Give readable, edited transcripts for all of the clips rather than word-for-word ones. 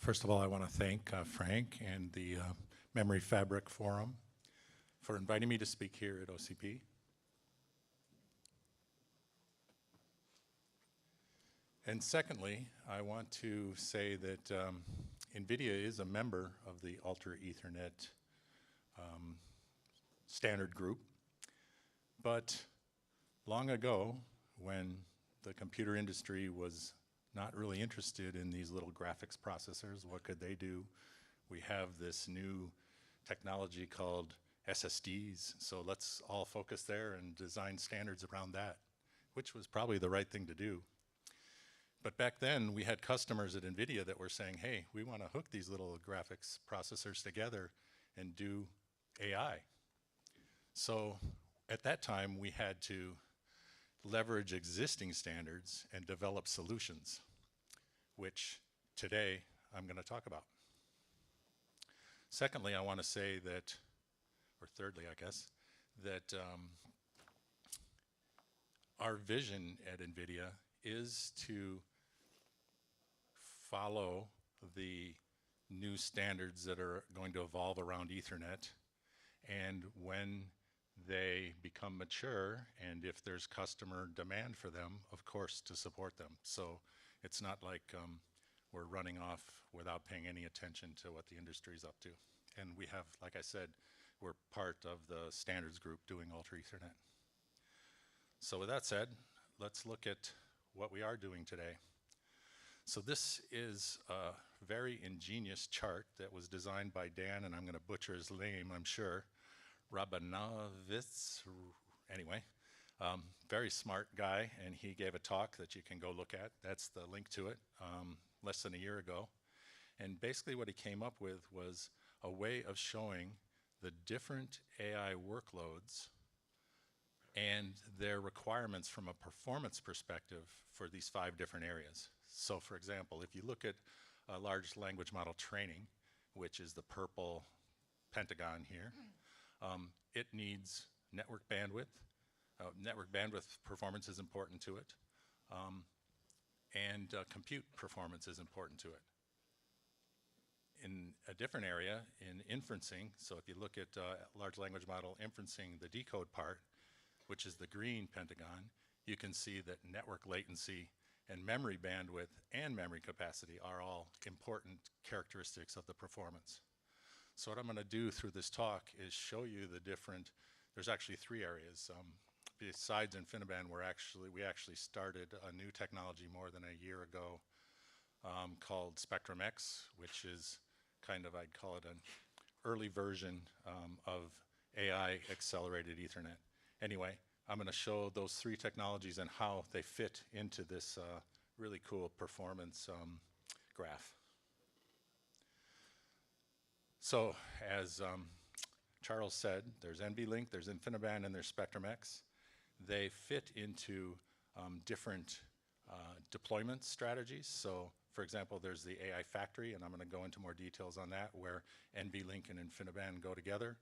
First of all, I want to thank Frank and the Memory Fabric Forum for inviting me to speak here at OCP. And secondly, I want to say that NVIDIA is a member of the Ultra Ethernet standard group. But long ago, when the computer industry was not really interested in these little graphics processors, what could they do? We have this new technology called SSDs, so let's all focus there and design standards around that, which was probably the right thing to do. But back then, we had customers at NVIDIA that were saying, hey, we want to hook these little graphics processors together and do AI. So at that time, we had to leverage existing standards and develop solutions, which today I'm going to talk about. Secondly, I want to say that, or thirdly, I guess, that our vision at NVIDIA is to follow the new standards that are going to evolve around Ethernet, and when they become mature, and if there's customer demand for them, of course, to support them. So it's not like we're running off without paying any attention to what the industry's up to. And we have, like I said, we're part of the standards group doing Ultra Ethernet. So with that said, let's look at what we are doing today. So this is a very ingenious chart that was designed by Dan, and I'm going to butcher his name, I'm sure. Rabanovitz, anyway, very smart guy, and he gave a talk that you can go look at. That's the link to it, less than a year ago. And basically what he came up with was a way of showing the different AI workloads and their requirements from a performance perspective for these 5 different areas. So for example, if you look at a large language model training, which is the purple pentagon here, it needs network bandwidth. Network bandwidth performance is important to it. And compute performance is important to it. In a different area, in inferencing, so if you look at large language model inferencing, the decode part, which is the green pentagon, you can see that network latency and memory bandwidth and memory capacity are all important characteristics of the performance. So what I'm going to do through this talk is show you the different, there's actually 3 areas. Besides InfiniBand, we actually started a new technology more than a year ago called Spectrum X, which is kind of, I'd call it an early version of AI accelerated Ethernet. Anyway, I'm going to show those 3 technologies and how they fit into this really cool performance graph. So as Charles said, there's NVLink, there's InfiniBand, and there's Spectrum X. They fit into different deployment strategies. So for example, there's the AI factory, and I'm going to go into more details on that, where NVLink and InfiniBand go together.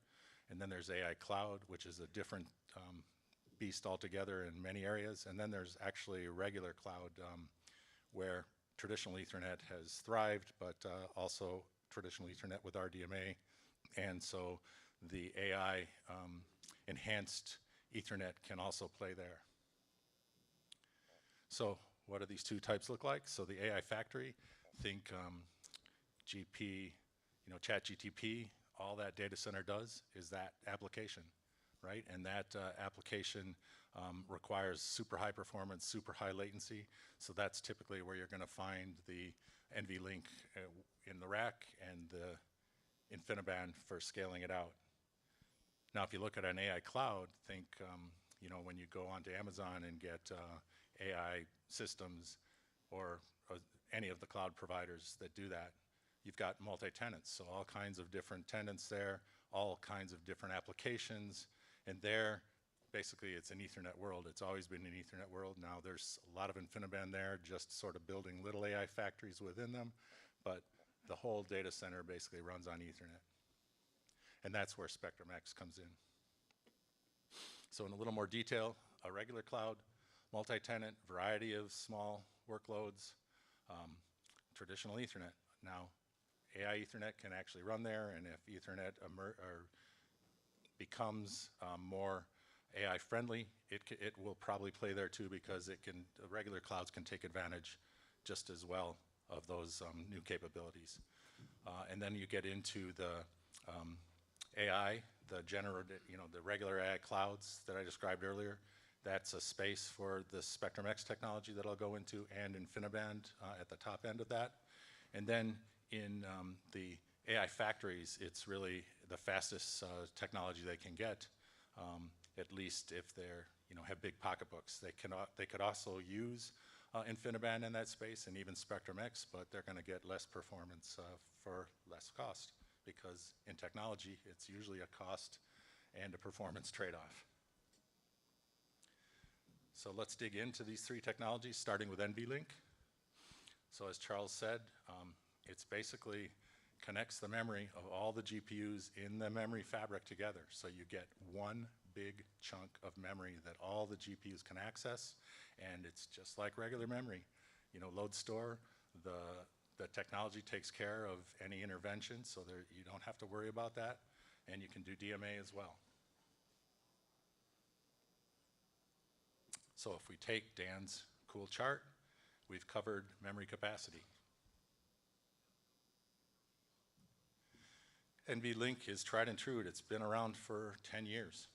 And then there's AI cloud, which is a different beast altogether in many areas. And then there's actually regular cloud where traditional Ethernet has thrived, but also traditional Ethernet with RDMA. And so the AI enhanced Ethernet can also play there. So what do these 2 types look like? So the AI factory, think GP, ChatGTP, all that data center does is that application, right? And that application requires super high performance, super high latency. So that's typically where you're going to find the NVLink in the rack and the InfiniBand for scaling it out. Now, if you look at an AI cloud, think when you go onto Amazon and get AI systems or any of the cloud providers that do that, you've got multi-tenants, so all kinds of different tenants there, all kinds of different applications, and there, basically, it's an Ethernet world. It's always been an Ethernet world. Now there's a lot of InfiniBand there, just sort of building little AI factories within them, but the whole data center basically runs on Ethernet. And that's where Spectrum X comes in. So in a little more detail, a regular cloud, multi-tenant, variety of small workloads, traditional Ethernet. Now, AI Ethernet can actually run there, and if Ethernet becomes more AI friendly, it will probably play there too, because the regular clouds can take advantage just as well of those new capabilities. And then you get into the AI, the regular AI clouds that I described earlier. That's a space for the Spectrum X technology that I'll go into, and InfiniBand at the top end of that. And then in the AI factories, it's really the fastest technology they can get, at least if they're have big pocketbooks. They could also use InfiniBand in that space, and even Spectrum X, but they're going to get less performance for less cost, because in technology, it's usually a cost and a performance trade-off. So let's dig into these three technologies, starting with NVLink. So as Charles said, it's basically connects the memory of all the GPUs in the memory fabric together. So you get one big chunk of memory that all the GPUs can access, and it's just like regular memory. Load store, the technology takes care of any intervention, so you don't have to worry about that, and you can do DMA as well. So if we take Dan's cool chart, we've covered memory capacity. NVLink is tried and true. It's been around for 10 years.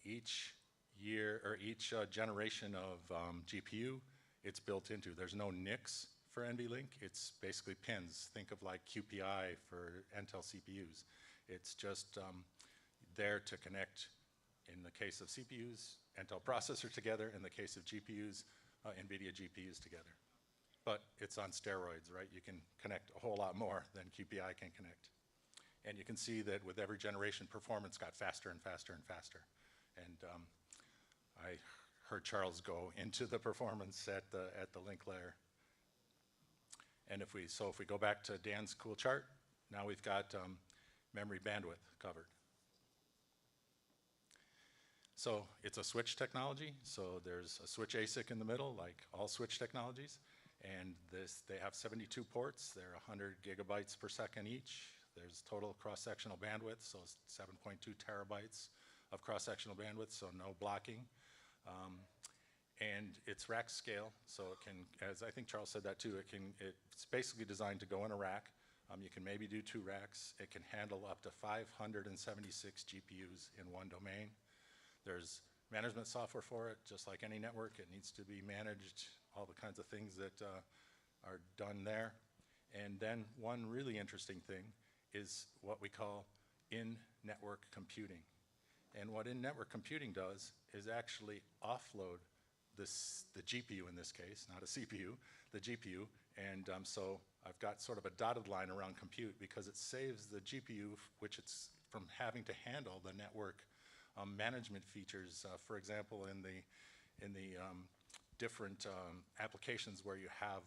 Each year, or each generation of GPU, it's built into. There's no NICs for NVLink. It's basically pins. Think of like QPI for Intel CPUs. It's just there to connect, in the case of CPUs, Intel processor together. In the case of GPUs, NVIDIA GPUs together. But it's on steroids, right? You can connect a whole lot more than QPI can connect. And you can see that with every generation, performance got faster and faster and faster. And I heard Charles go into the performance at the link layer. And if we go back to Dan's cool chart, now we've got memory bandwidth covered. So it's a switch technology. So there's a switch ASIC in the middle, like all switch technologies. And they have 72 ports. They're 100 gigabytes per second each. There's total cross-sectional bandwidth, so 7.2 terabytes of cross-sectional bandwidth, so no blocking. And it's rack scale, so it can, as I think Charles said that too, it's basically designed to go in a rack. You can maybe do 2 racks. It can handle up to 576 GPUs in one domain. There's management software for it, just like any network. It needs to be managed, all the kinds of things that are done there. And then one really interesting thing is what we call in-network computing. And what in-network computing does is actually offload the GPU in this case, not a CPU, the GPU. And so I've got sort of a dotted line around compute, because it saves the GPU, which it's from having to handle the network management features. For example, in the different applications where you have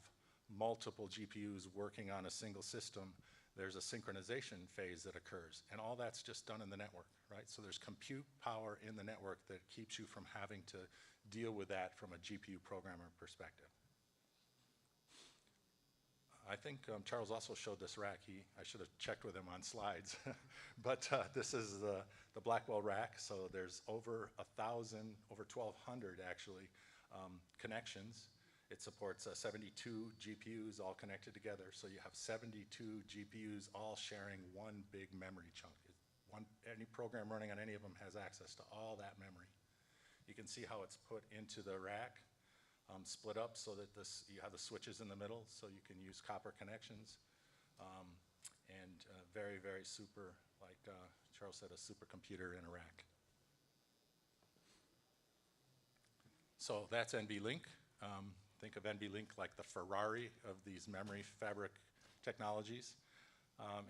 multiple GPUs working on a single system, there's a synchronization phase that occurs, and all that's just done in the network, right? So there's compute power in the network that keeps you from having to deal with that from a GPU programmer perspective. I think Charles also showed this rack. I should have checked with him on slides, but this is the Blackwell rack. So there's over 1,000, over 1,200 actually, connections. It supports 72 GPUs all connected together. So you have 72 GPUs all sharing one big memory chunk. Any program running on any of them has access to all that memory. You can see how it's put into the rack, split up so that you have the switches in the middle, so you can use copper connections. And very, very super, like Charles said, a supercomputer in a rack. So that's NVLink. Think of NVLink like the Ferrari of these memory fabric technologies.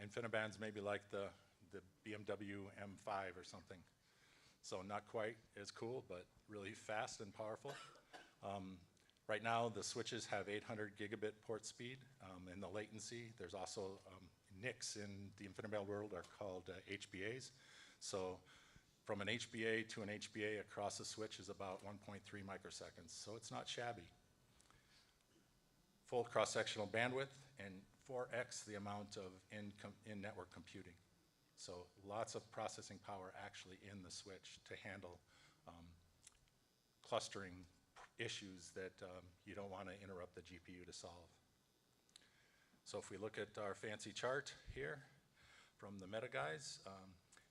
InfiniBand's maybe like the BMW M5 or something. So not quite as cool, but really fast and powerful. Right now, the switches have 800 gigabit port speed, and the latency. There's also NICs in the InfiniBand world are called HBAs. So from an HBA to an HBA across the switch is about 1.3 microseconds. So it's not shabby. Full cross-sectional bandwidth, and 4x the amount of in-network computing. So lots of processing power actually in the switch to handle clustering issues that you don't want to interrupt the GPU to solve. So if we look at our fancy chart here from the Meta guys,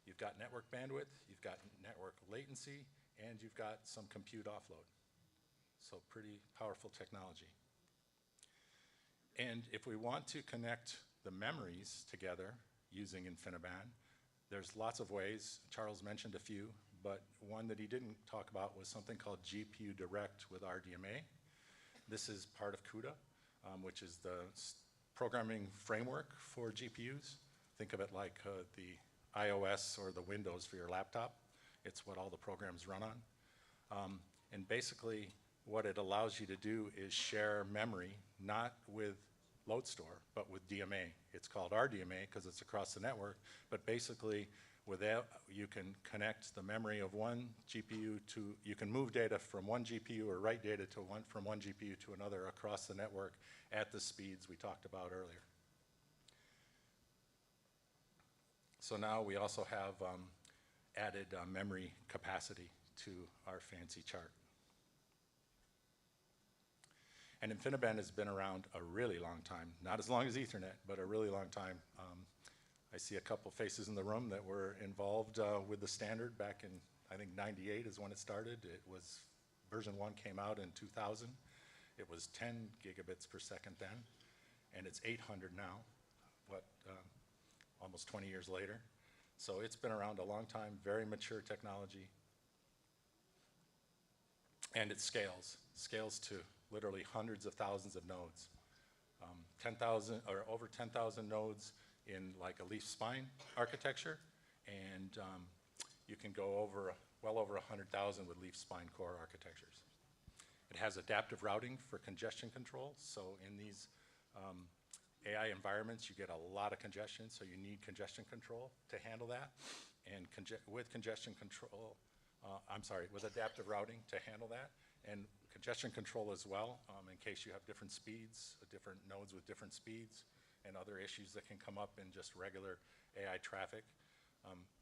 you've got network bandwidth, you've got network latency, and you've got some compute offload. So pretty powerful technology. And if we want to connect the memories together using InfiniBand, there's lots of ways. Charles mentioned a few, but one that he didn't talk about was something called GPU Direct with RDMA. This is part of CUDA, which is the programming framework for GPUs. Think of it like the iOS or the Windows for your laptop. It's what all the programs run on. And basically, what it allows you to do is share memory, not with load store, but with DMA. It's called RDMA because it's across the network, but basically, you can connect the memory of one GPU to, you can move data from one GPU or write data from one GPU to another across the network at the speeds we talked about earlier. So now we also have added memory capacity to our fancy chart. And InfiniBand has been around a really long time, not as long as Ethernet, but a really long time. I see a couple faces in the room that were involved with the standard back in, I think, 98 is when it started. It was, version 1 came out in 2000. It was 10 gigabits per second then, and it's 800 now, almost 20 years later. So it's been around a long time, very mature technology. And it scales to literally hundreds of thousands of nodes. 10,000 or over 10,000 nodes in like a leaf spine architecture, and you can go well over 100,000 with leaf spine core architectures. It has adaptive routing for congestion control. So in these AI environments, you get a lot of congestion, so you need congestion control to handle that. And with adaptive routing to handle that, and congestion control as well, in case you have different speeds, different nodes with different speeds, and other issues that can come up in just regular AI traffic.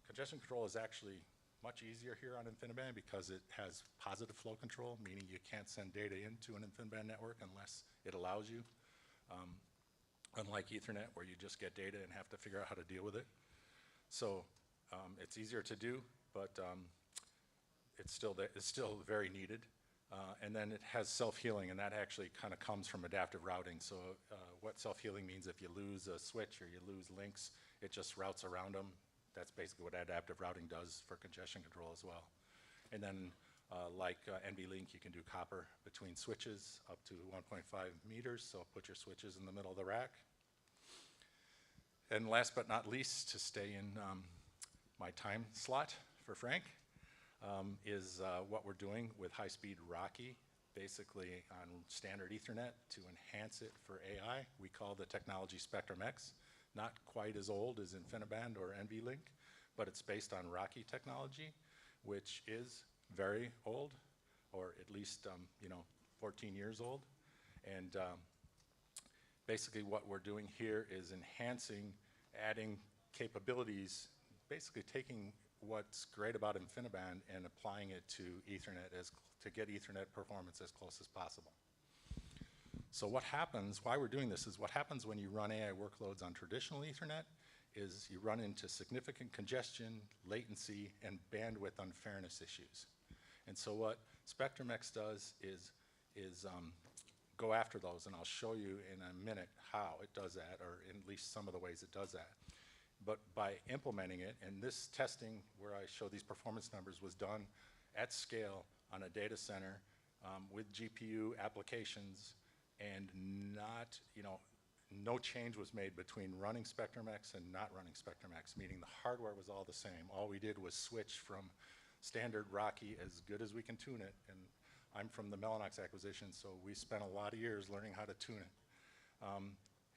Congestion control is actually much easier here on InfiniBand because it has positive flow control, meaning you can't send data into an InfiniBand network unless it allows you. Unlike Ethernet, where you just get data and have to figure out how to deal with it. So it's easier to do, but it's still very needed. And then it has self-healing, and that actually kind of comes from adaptive routing. So what self-healing means, if you lose a switch or you lose links, it just routes around them. That's basically what adaptive routing does for congestion control as well. And then like NVLink, you can do copper between switches up to 1.5 meters, so put your switches in the middle of the rack. And last but not least, to stay in my time slot for Frank, is what we're doing with high-speed Rocky, basically on standard Ethernet to enhance it for AI. We call the technology Spectrum-X. Not quite as old as InfiniBand or NVLink, but it's based on Rocky technology, which is very old, or at least 14 years old. And basically what we're doing here is enhancing, adding capabilities, basically taking what's great about InfiniBand and applying it to Ethernet to get Ethernet performance as close as possible. So what happens, why we're doing this is what happens when you run AI workloads on traditional Ethernet is you run into significant congestion, latency, and bandwidth unfairness issues. And so what Spectrum-X does is go after those, and I'll show you in a minute how it does that, or at least some of the ways it does that. But by implementing it, and this testing where I show these performance numbers was done at scale on a data center with GPU applications, and no change was made between running Spectrum-X and not running Spectrum-X, meaning the hardware was all the same. All we did was switch from standard Rocky, as good as we can tune it, and I'm from the Mellanox acquisition, so we spent a lot of years learning how to tune it.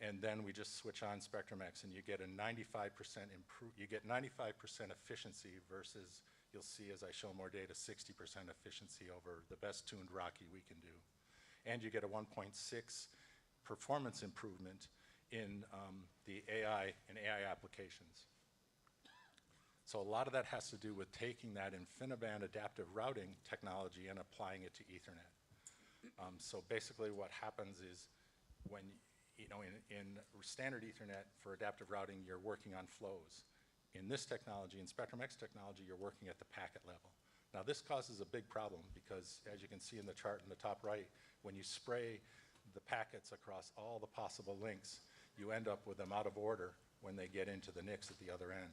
And then we just switch on Spectrum-X, and you get a 95% efficiency versus, you'll see as I show more data, 60% efficiency over the best tuned Rocky we can do. And you get a 1.6 performance improvement in the AI and AI applications. So a lot of that has to do with taking that InfiniBand adaptive routing technology and applying it to Ethernet. So basically what happens is when, in standard Ethernet for adaptive routing, you're working on flows. In this technology, in Spectrum-X technology, you're working at the packet level. Now this causes a big problem because, as you can see in the chart in the top right, when you spray the packets across all the possible links, you end up with them out of order when they get into the NICs at the other end.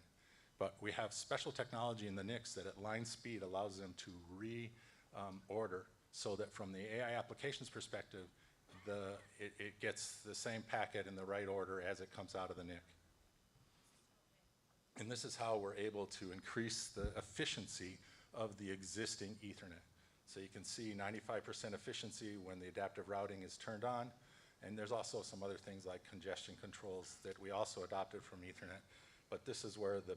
But we have special technology in the NICs that at line speed allows them to reorder so that from the AI applications perspective, it gets the same packet in the right order as it comes out of the NIC. And this is how we're able to increase the efficiency of the existing Ethernet. So you can see 95% efficiency when the adaptive routing is turned on. And there's also some other things like congestion controls that we also adopted from Ethernet. But this is where the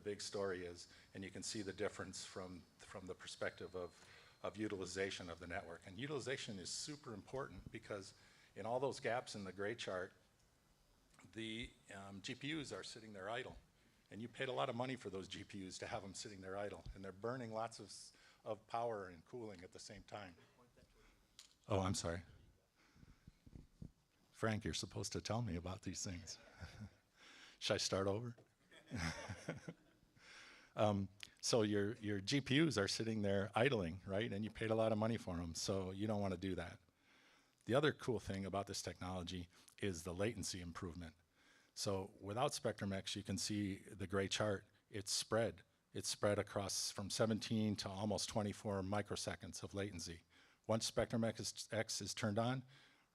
big story is. And you can see the difference from the perspective of utilization of the network. And utilization is super important because in all those gaps in the gray chart, the GPUs are sitting there idle. And you paid a lot of money for those GPUs to have them sitting there idle. And they're burning lots of power and cooling at the same time. Oh, I'm sorry. Frank, you're supposed to tell me about these things. Should I start over? So your GPUs are sitting there idling, right? And you paid a lot of money for them, so you don't want to do that. The other cool thing about this technology is the latency improvement. So without Spectrum-X, you can see the gray chart, it's spread. It's spread across from 17 to almost 24 microseconds of latency. Once Spectrum-X is turned on,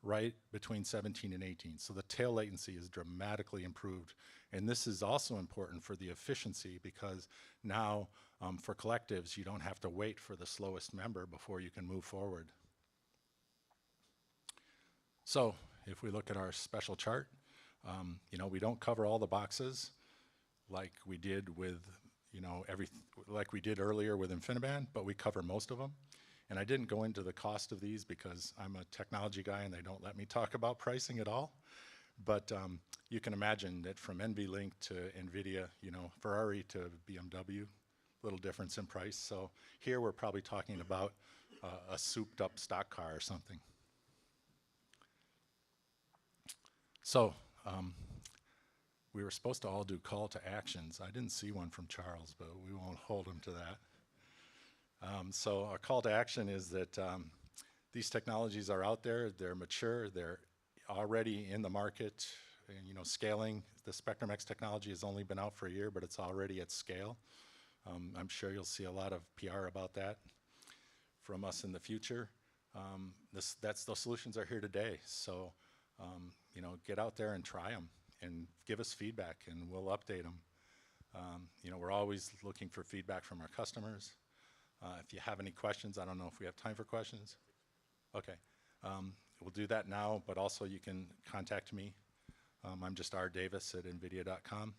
right between 17 and 18. So the tail latency is dramatically improved. And this is also important for the efficiency because now for collectives, you don't have to wait for the slowest member before you can move forward. So if we look at our special chart, we don't cover all the boxes like we did with, like we did earlier with InfiniBand, but we cover most of them. And I didn't go into the cost of these because I'm a technology guy and they don't let me talk about pricing at all. But you can imagine that from NVLink to NVIDIA, Ferrari to BMW, little difference in price. So here we're probably talking about a souped up stock car or something. So we were supposed to all do call to actions. I didn't see one from Charles, but we won't hold him to that. So our call to action is that these technologies are out there, they're mature, they're already in the market, and scaling. The Spectrum-X technology has only been out for a year, but it's already at scale. I'm sure you'll see a lot of PR about that from us in the future. Those solutions are here today, so get out there and try them and give us feedback and we'll update them. We're always looking for feedback from our customers. If you have any questions, I don't know if we have time for questions. Okay, we'll do that now, but also you can contact me. I'm just rdavis@nvidia.com,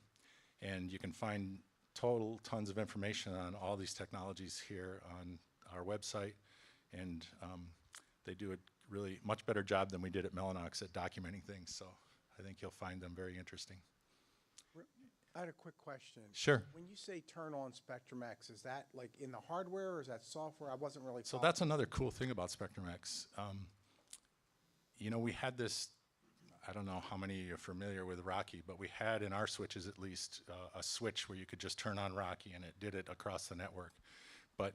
and you can find tons of information on all these technologies here on our website, and they do a really much better job than we did at Mellanox at documenting things, so I think you'll find them very interesting. I had a quick question. Sure. When you say turn on Spectrum-X, is that like in the hardware or is that software? I wasn't really So that's another cool thing about Spectrum-X. We had this, I don't know how many are familiar with Rocky, but we had in our switches at least a switch where you could just turn on Rocky and it did it across the network. But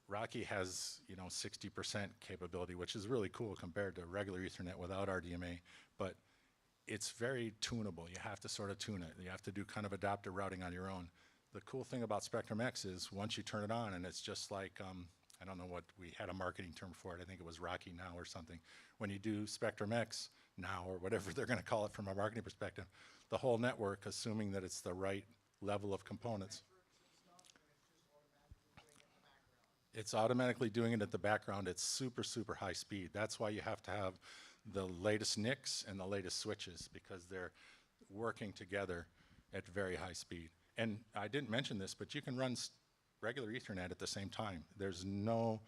Rocky has 60% capability, which is really cool compared to regular Ethernet without RDMA. But it's very tunable. You have to sort of tune it. You have to do kind of adaptive routing on your own. The cool thing about Spectrum-X is once you turn it on, and it's just like, I don't know what, we had a marketing term for it. I think it was Rocky Now or something. When you do Spectrum-X Now, or whatever they're going to call it from a marketing perspective, the whole network, assuming that it's the right level of components. It's automatically doing it at the background. It's super, super high speed. That's why you have to have the latest NICs and the latest switches because they're working together at very high speed. And I didn't mention this, but you can run regular Ethernet at the same time. There's no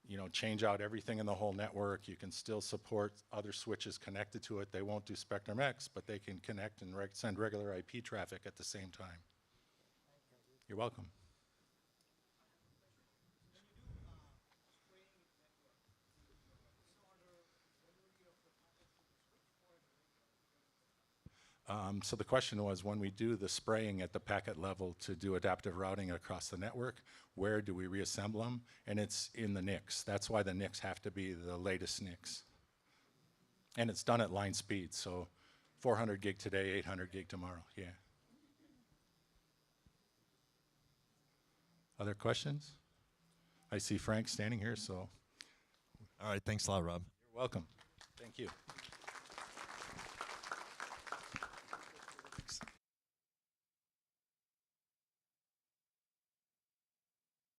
you know, change out everything in the whole network. You can still support other switches connected to it. They won't do Spectrum X, but they can connect and send regular IP traffic at the same time. You're welcome. So the question was, when we do the spraying at the packet level to do adaptive routing across the network, where do we reassemble them? And it's in the NICs. That's why the NICs have to be the latest NICs. And it's done at line speed, so 400 gig today, 800 gig tomorrow, yeah. Other questions? I see Frank standing here, so All right, thanks a lot, Rob. you're welcome. Thank you.